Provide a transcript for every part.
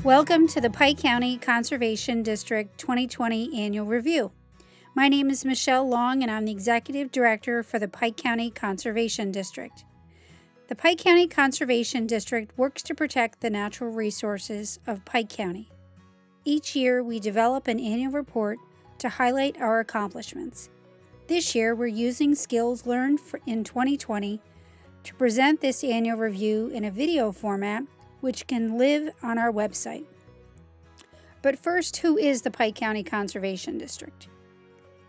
Welcome to the Pike County Conservation District 2020 Annual Review. My name is Michelle Long and I'm the Executive Director for the Pike County Conservation District. The Pike County Conservation District works to protect the natural resources of Pike County. Each year we develop an annual report to highlight our accomplishments. This year we're using skills learned in 2020 to present this annual review in a video format which can live on our website. But first, who is the Pike County Conservation District?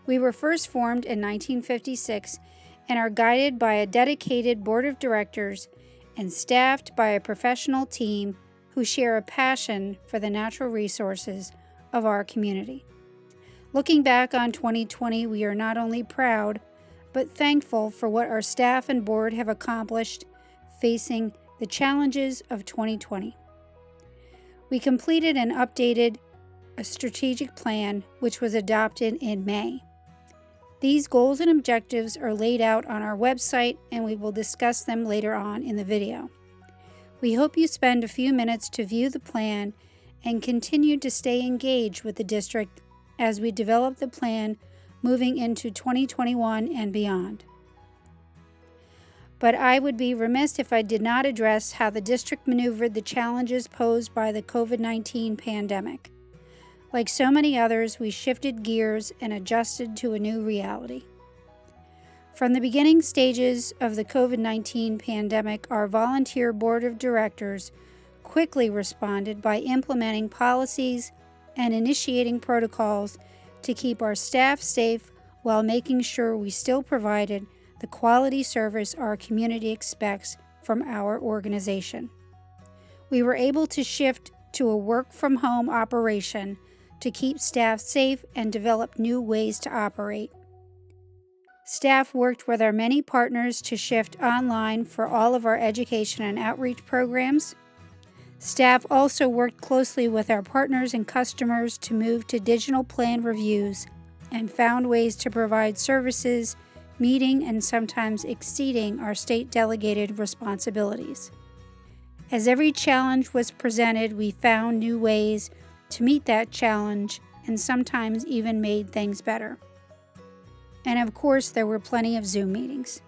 We were first formed in 1956 and are guided by a dedicated board of directors and staffed by a professional team who share a passion for the natural resources of our community. Looking back on 2020, we are not only proud, but thankful for what our staff and board have accomplished facing the challenges of 2020. We completed and updated a strategic plan which was adopted in May. These goals and objectives are laid out on our website and we will discuss them later on in the video. We hope you spend a few minutes to view the plan and continue to stay engaged with the district as we develop the plan moving into 2021 and beyond. But I would be remiss if I did not address how the district maneuvered the challenges posed by the COVID-19 pandemic. Like so many others, we shifted gears and adjusted to a new reality. From the beginning stages of the COVID-19 pandemic, our volunteer board of directors quickly responded by implementing policies and initiating protocols to keep our staff safe while making sure we still provided the quality service our community expects from our organization. We were able to shift to a work-from-home operation to keep staff safe and develop new ways to operate. Staff worked with our many partners to shift online for all of our education and outreach programs. Staff also worked closely with our partners and customers to move to digital plan reviews and found ways to provide services meeting and sometimes exceeding our state delegated responsibilities. As every challenge was presented, we found new ways to meet that challenge and sometimes even made things better. And of course, there were plenty of Zoom meetings.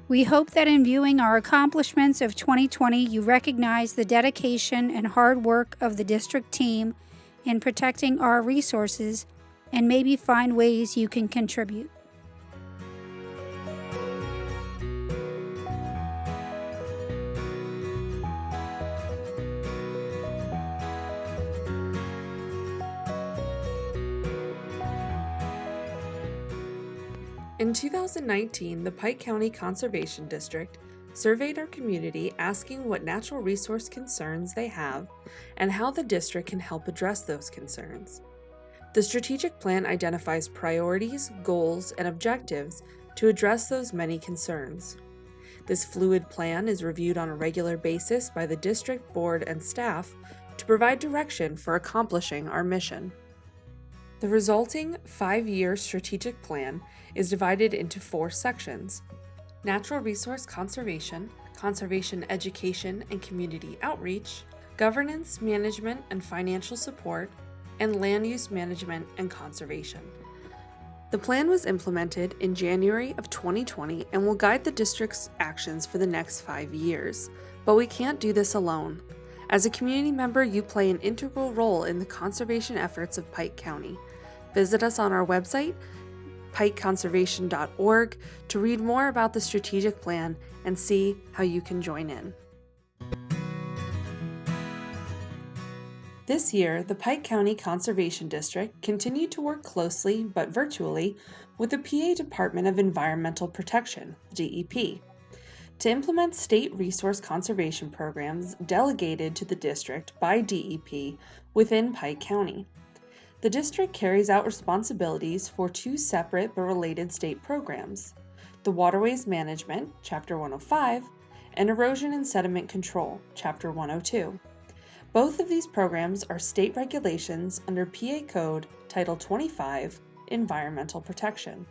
We hope that in viewing our accomplishments of 2020, you recognize the dedication and hard work of the district team in protecting our resources and maybe find ways you can contribute. In 2019, the Pike County Conservation District surveyed our community asking what natural resource concerns they have and how the district can help address those concerns. The strategic plan identifies priorities, goals, and objectives to address those many concerns. This fluid plan is reviewed on a regular basis by the district board and staff to provide direction for accomplishing our mission. The resulting 5-year strategic plan is divided into 4 sections: natural resource conservation, conservation education and community outreach, governance, management and financial support, and land use management and conservation. The plan was implemented in January of 2020 and will guide the district's actions for the next 5 years. But we can't do this alone. As a community member, you play an integral role in the conservation efforts of Pike County. Visit us on our website, pikeconservation.org, to read more about the strategic plan and see how you can join in. This year, the Pike County Conservation District continued to work closely, but virtually, with the PA Department of Environmental Protection, DEP, to implement state resource conservation programs delegated to the district by DEP within Pike County. The district carries out responsibilities for 2 separate but related state programs: the Waterways Management, Chapter 105, and Erosion and Sediment Control, Chapter 102. Both of these programs are state regulations under PA Code Title 25, Environmental Protection.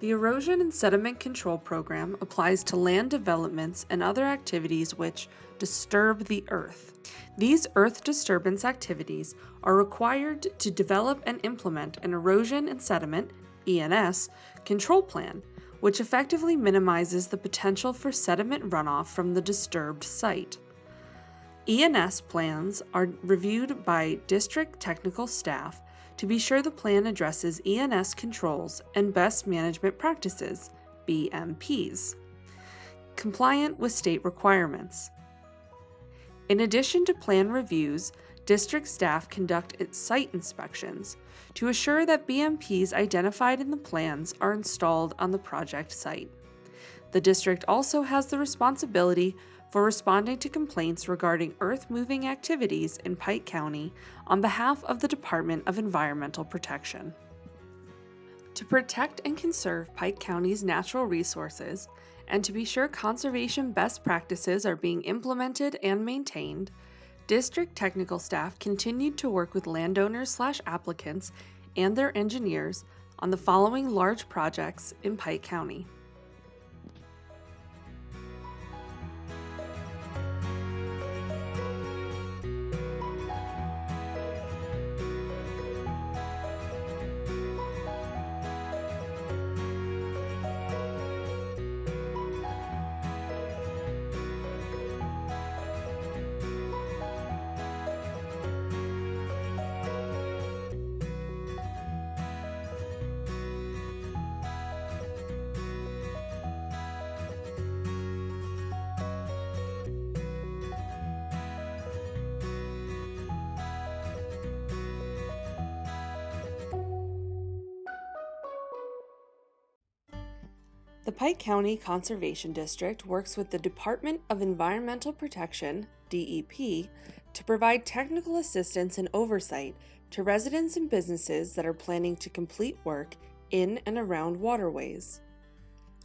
The Erosion and Sediment Control Program applies to land developments and other activities which disturb the earth. These earth disturbance activities are required to develop and implement an erosion and sediment (ENS) control plan, which effectively minimizes the potential for sediment runoff from the disturbed site. ENS plans are reviewed by district technical staff to be sure the plan addresses ENS controls and best management practices, BMPs, compliant with state requirements. In addition to plan reviews, district staff conduct site inspections to assure that BMPs identified in the plans are installed on the project site. The district also has the responsibility for responding to complaints regarding earth-moving activities in Pike County on behalf of the Department of Environmental Protection. To protect and conserve Pike County's natural resources, and to be sure conservation best practices are being implemented and maintained, district technical staff continued to work with landowners/applicants and their engineers on the following large projects in Pike County. The Pike County Conservation District works with the Department of Environmental Protection, DEP, to provide technical assistance and oversight to residents and businesses that are planning to complete work in and around waterways.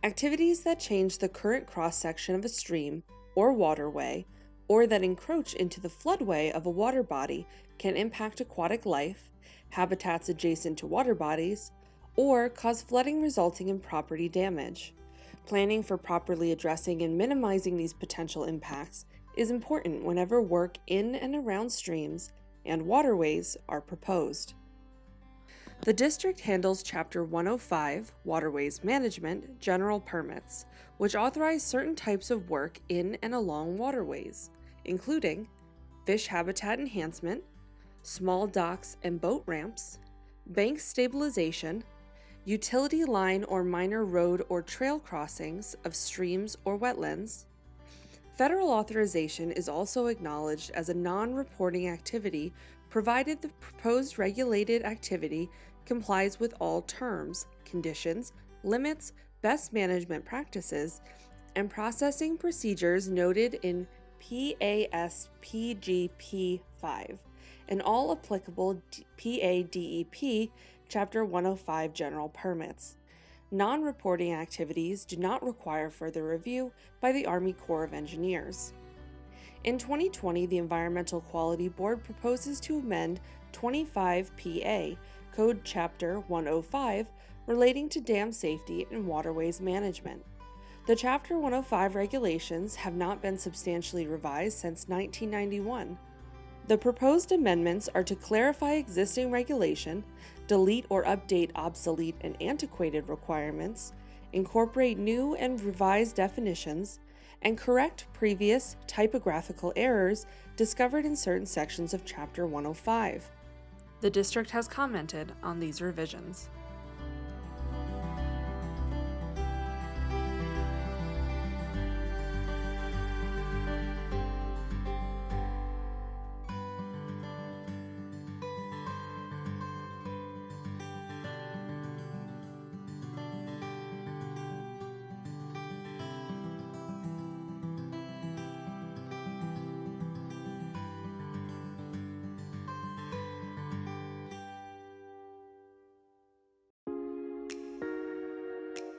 Activities that change the current cross-section of a stream or waterway, or that encroach into the floodway of a water body, can impact aquatic life, habitats adjacent to water bodies, or cause flooding resulting in property damage. Planning for properly addressing and minimizing these potential impacts is important whenever work in and around streams and waterways are proposed. The district handles Chapter 105, Waterways Management, General Permits, which authorize certain types of work in and along waterways, including fish habitat enhancement, small docks and boat ramps, bank stabilization, utility line or minor road or trail crossings of streams or wetlands. Federal authorization is also acknowledged as a non-reporting activity provided the proposed regulated activity complies with all terms, conditions, limits, best management practices, and processing procedures noted in PASPGP 5 and all applicable PADEP Chapter 105 General Permits. Non-reporting activities do not require further review by the Army Corps of Engineers. In 2020, the Environmental Quality Board proposes to amend 25 PA, Code Chapter 105, relating to dam safety and waterways management. The Chapter 105 regulations have not been substantially revised since 1991. The proposed amendments are to clarify existing regulation, delete or update obsolete and antiquated requirements, incorporate new and revised definitions, and correct previous typographical errors discovered in certain sections of Chapter 105. The district has commented on these revisions.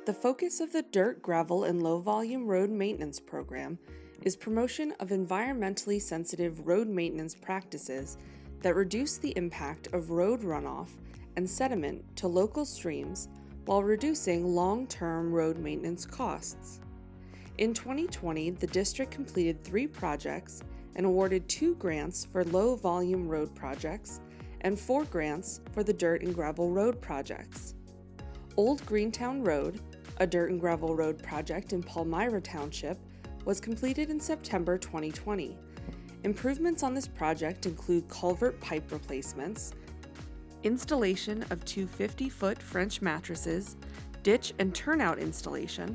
The focus of the Dirt, Gravel, and Low Volume Road Maintenance Program is promotion of environmentally sensitive road maintenance practices that reduce the impact of road runoff and sediment to local streams while reducing long-term road maintenance costs. In 2020, the district completed 3 projects and awarded 2 grants for low-volume road projects and 4 grants for the dirt and gravel road projects. Old Greentown Road, a dirt and gravel road project in Palmyra Township, was completed in September 2020. Improvements on this project include culvert pipe replacements, installation of 2 50-foot French mattresses, ditch and turnout installation,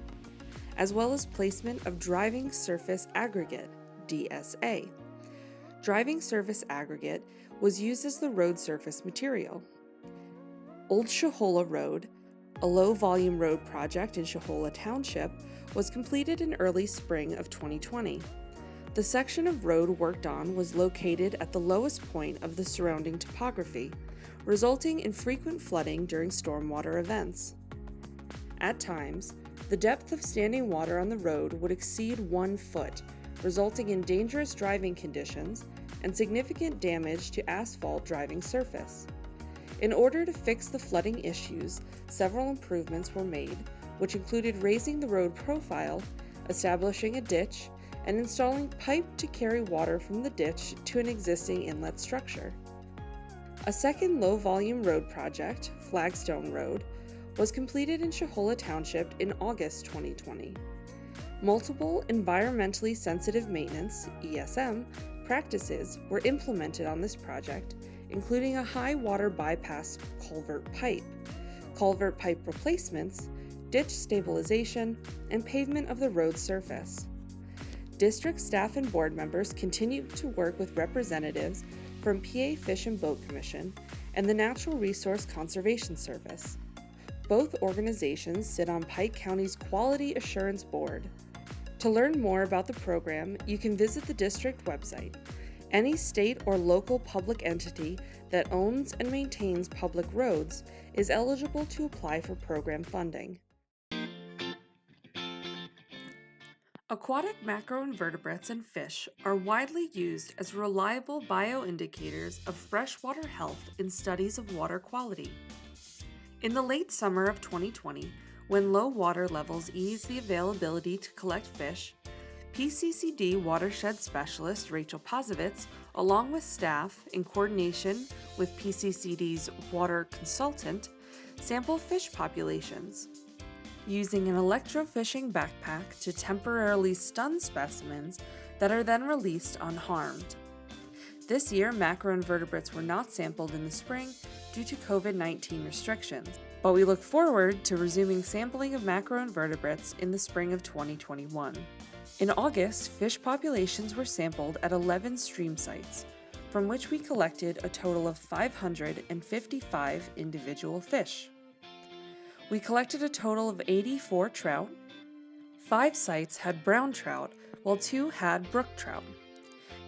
as well as placement of driving surface aggregate, DSA. Driving surface aggregate was used as the road surface material. Old Shohola Road, a low-volume road project in Shohola Township, was completed in early spring of 2020. The section of road worked on was located at the lowest point of the surrounding topography, resulting in frequent flooding during stormwater events. At times, the depth of standing water on the road would exceed 1 foot, resulting in dangerous driving conditions and significant damage to asphalt driving surface. In order to fix the flooding issues, several improvements were made, which included raising the road profile, establishing a ditch, and installing pipe to carry water from the ditch to an existing inlet structure. A second low-volume road project, Flagstone Road, was completed in Shohola Township in August 2020. Multiple environmentally sensitive maintenance, ESM, practices were implemented on this project, including a high water bypass culvert pipe replacements, ditch stabilization, and pavement of the road surface. District staff and board members continue to work with representatives from PA Fish and Boat Commission and the Natural Resource Conservation Service. Both organizations sit on Pike County's Quality Assurance Board. To learn more about the program, you can visit the district website. Any state or local public entity that owns and maintains public roads is eligible to apply for program funding. Aquatic macroinvertebrates and fish are widely used as reliable bioindicators of freshwater health in studies of water quality. In the late summer of 2020, when low water levels eased the availability to collect fish, PCCD watershed specialist Rachel Posovitz, along with staff in coordination with PCCD's water consultant, sampled fish populations. Using an electrofishing backpack to temporarily stun specimens that are then released unharmed. This year, macroinvertebrates were not sampled in the spring due to COVID-19 restrictions, but we look forward to resuming sampling of macroinvertebrates in the spring of 2021. In August, fish populations were sampled at 11 stream sites, from which we collected a total of 555 individual fish. We collected a total of 84 trout. 5 sites had brown trout, while 2 had brook trout.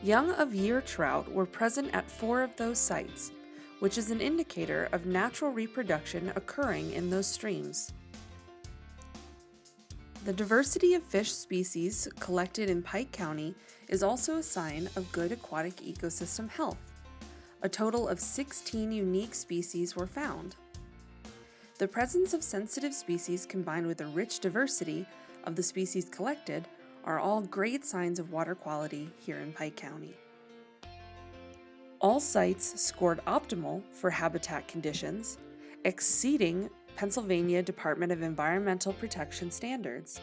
Young of year trout were present at 4 of those sites, which is an indicator of natural reproduction occurring in those streams. The diversity of fish species collected in Pike County is also a sign of good aquatic ecosystem health. A total of 16 unique species were found. The presence of sensitive species combined with the rich diversity of the species collected are all great signs of water quality here in Pike County. All sites scored optimal for habitat conditions, exceeding Pennsylvania Department of Environmental Protection standards,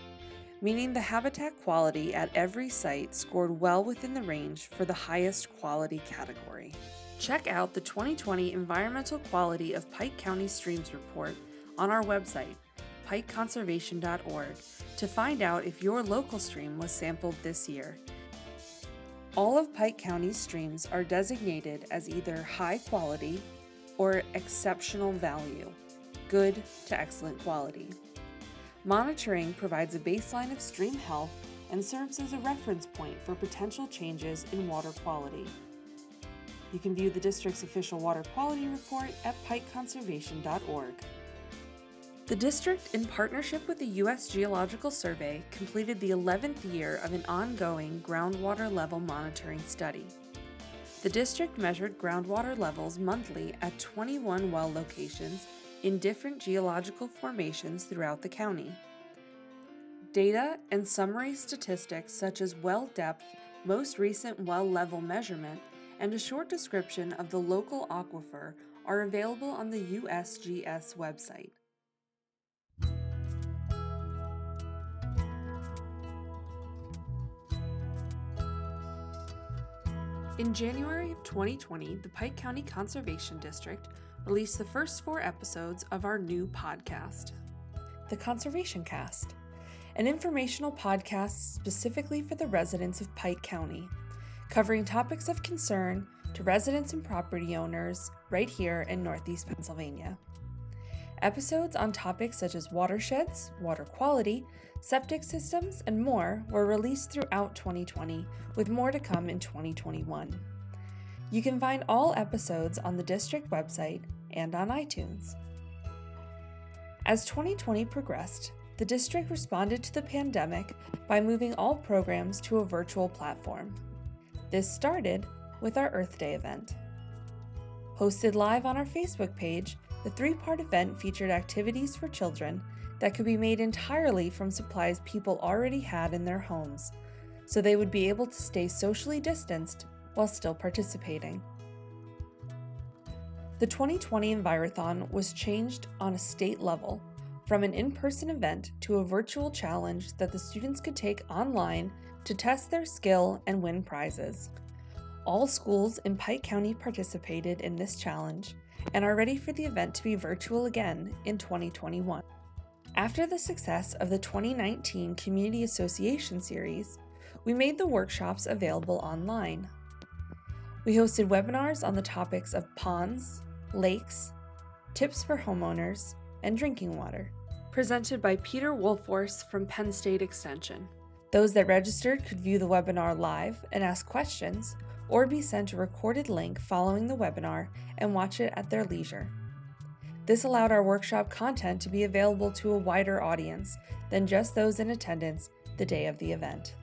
meaning the habitat quality at every site scored well within the range for the highest quality category. Check out the 2020 Environmental Quality of Pike County Streams report on our website, pikeconservation.org, to find out if your local stream was sampled this year. All of Pike County's streams are designated as either high quality or exceptional value, good to excellent quality. Monitoring provides a baseline of stream health and serves as a reference point for potential changes in water quality. You can view the district's official water quality report at pikeconservation.org. The district, in partnership with the U.S. Geological Survey, completed the 11th year of an ongoing groundwater level monitoring study. The district measured groundwater levels monthly at 21 well locations in different geological formations throughout the county. Data and summary statistics such as well depth, most recent well level measurement, and a short description of the local aquifer are available on the USGS website. In January of 2020, the Pike County Conservation District released the first 4 episodes of our new podcast, The Conservation Cast, an informational podcast specifically for the residents of Pike County, covering topics of concern to residents and property owners right here in Northeast Pennsylvania. Episodes on topics such as watersheds, water quality, septic systems, and more were released throughout 2020, with more to come in 2021. You can find all episodes on the district website and on iTunes. As 2020 progressed, the district responded to the pandemic by moving all programs to a virtual platform. This started with our Earth Day event. Hosted live on our Facebook page, the 3-part event featured activities for children that could be made entirely from supplies people already had in their homes, so they would be able to stay socially distanced while still participating. The 2020 Envirothon was changed on a state level from an in-person event to a virtual challenge that the students could take online to test their skill and win prizes. All schools in Pike County participated in this challenge and are ready for the event to be virtual again in 2021. After the success of the 2019 Community Association Series, we made the workshops available online. We hosted webinars on the topics of ponds, lakes, tips for homeowners, and drinking water, presented by Peter Wolfhorse from Penn State Extension. Those that registered could view the webinar live and ask questions, or be sent a recorded link following the webinar and watch it at their leisure. This allowed our workshop content to be available to a wider audience than just those in attendance the day of the event.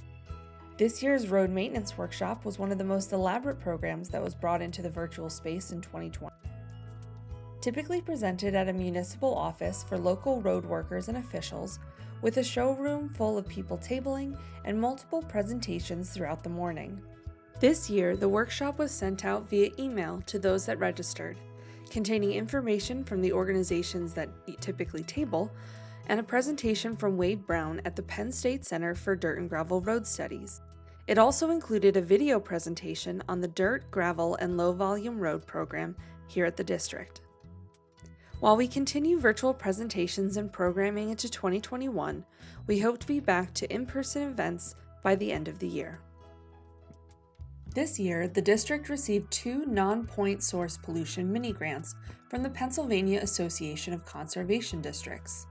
This year's road maintenance workshop was one of the most elaborate programs that was brought into the virtual space in 2020. Typically presented at a municipal office for local road workers and officials, with a showroom full of people tabling and multiple presentations throughout the morning. This year, the workshop was sent out via email to those that registered, containing information from the organizations that typically table, and a presentation from Wade Brown at the Penn State Center for Dirt and Gravel Road Studies. It also included a video presentation on the Dirt, Gravel, and Low Volume Road program here at the district. While we continue virtual presentations and programming into 2021, we hope to be back to in-person events by the end of the year. This year, the district received 2 non-point source pollution mini-grants from the Pennsylvania Association of Conservation Districts.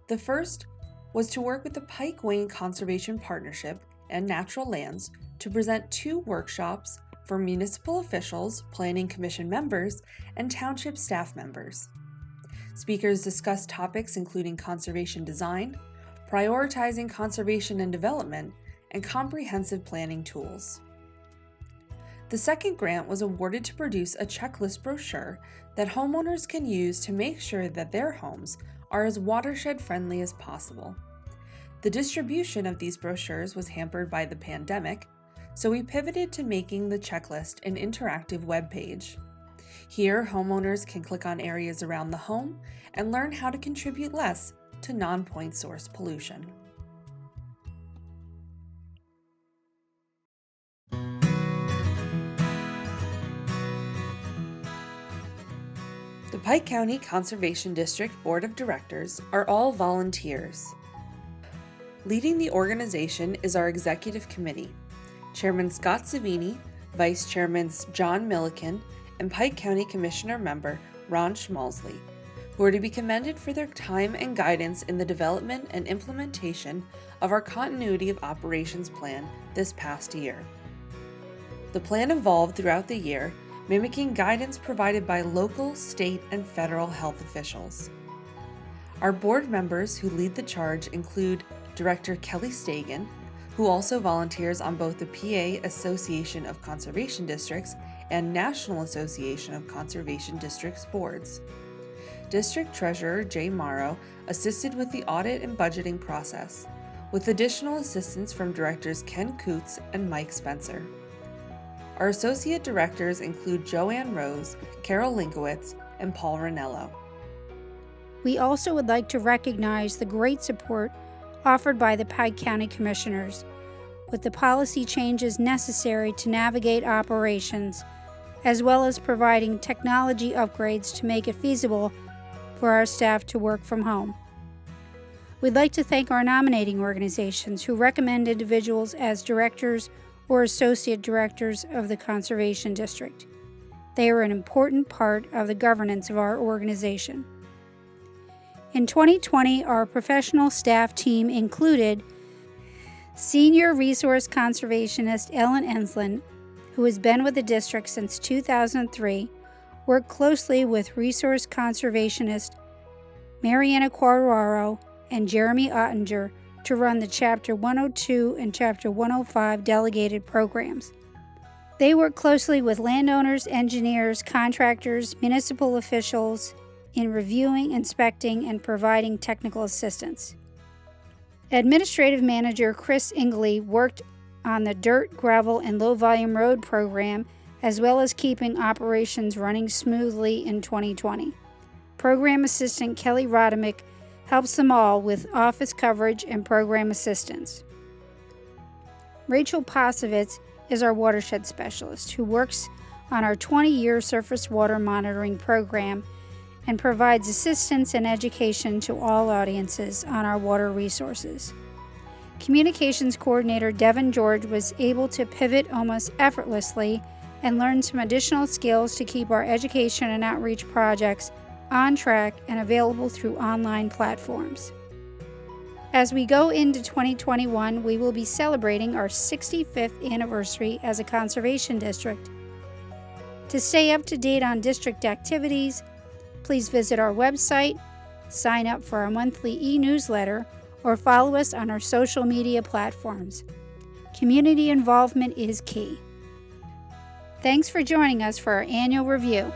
The first was to work with the Pike Wayne Conservation Partnership and Natural Lands to present 2 workshops for municipal officials, planning commission members, and township staff members. Speakers discussed topics including conservation design, prioritizing conservation and development, and comprehensive planning tools. The second grant was awarded to produce a checklist brochure that homeowners can use to make sure that their homes are as watershed-friendly as possible. The distribution of these brochures was hampered by the pandemic, so we pivoted to making the checklist an interactive web page. Here, homeowners can click on areas around the home and learn how to contribute less to non-point source pollution. The Pike County Conservation District Board of Directors are all volunteers. Leading the organization is our executive committee, Chairman Scott Savini, Vice Chairmans John Milliken, and Pike County Commissioner member Ron Schmalzley, who are to be commended for their time and guidance in the development and implementation of our Continuity of Operations Plan this past year. The plan evolved throughout the year, mimicking guidance provided by local, state, and federal health officials. Our board members who lead the charge include Director Kelly Stagen, who also volunteers on both the PA Association of Conservation Districts and National Association of Conservation Districts boards, District Treasurer Jay Morrow assisted with the audit and budgeting process, with additional assistance from Directors Ken Coots and Mike Spencer. Our Associate Directors include Joanne Rose, Carol Linkowitz, and Paul Ranello. We also would like to recognize the great support offered by the Pike County Commissioners, with the policy changes necessary to navigate operations, as well as providing technology upgrades to make it feasible for our staff to work from home. We'd like to thank our nominating organizations who recommend individuals as directors or associate directors of the Conservation District. They are an important part of the governance of our organization. In 2020, our professional staff team included Senior Resource Conservationist Ellen Ensland, who has been with the district since 2003, worked closely with Resource Conservationist Mariana Quartararo and Jeremy Ottinger to run the Chapter 102 and Chapter 105 delegated programs. They work closely with landowners, engineers, contractors, municipal officials in reviewing, inspecting, and providing technical assistance. Administrative Manager Chris Ingley worked on the dirt, gravel, and low-volume road program, as well as keeping operations running smoothly in 2020. Program Assistant Kelly Rodemick helps them all with office coverage and program assistance. Rachel Posovitz is our watershed specialist who works on our 20-year surface water monitoring program and provides assistance and education to all audiences on our water resources. Communications Coordinator Devin George was able to pivot almost effortlessly and learn some additional skills to keep our education and outreach projects on track and available through online platforms. As we go into 2021, we will be celebrating our 65th anniversary as a conservation district. To stay up to date on district activities, please visit our website, sign up for our monthly e-newsletter, or follow us on our social media platforms. Community involvement is key. Thanks for joining us for our annual review.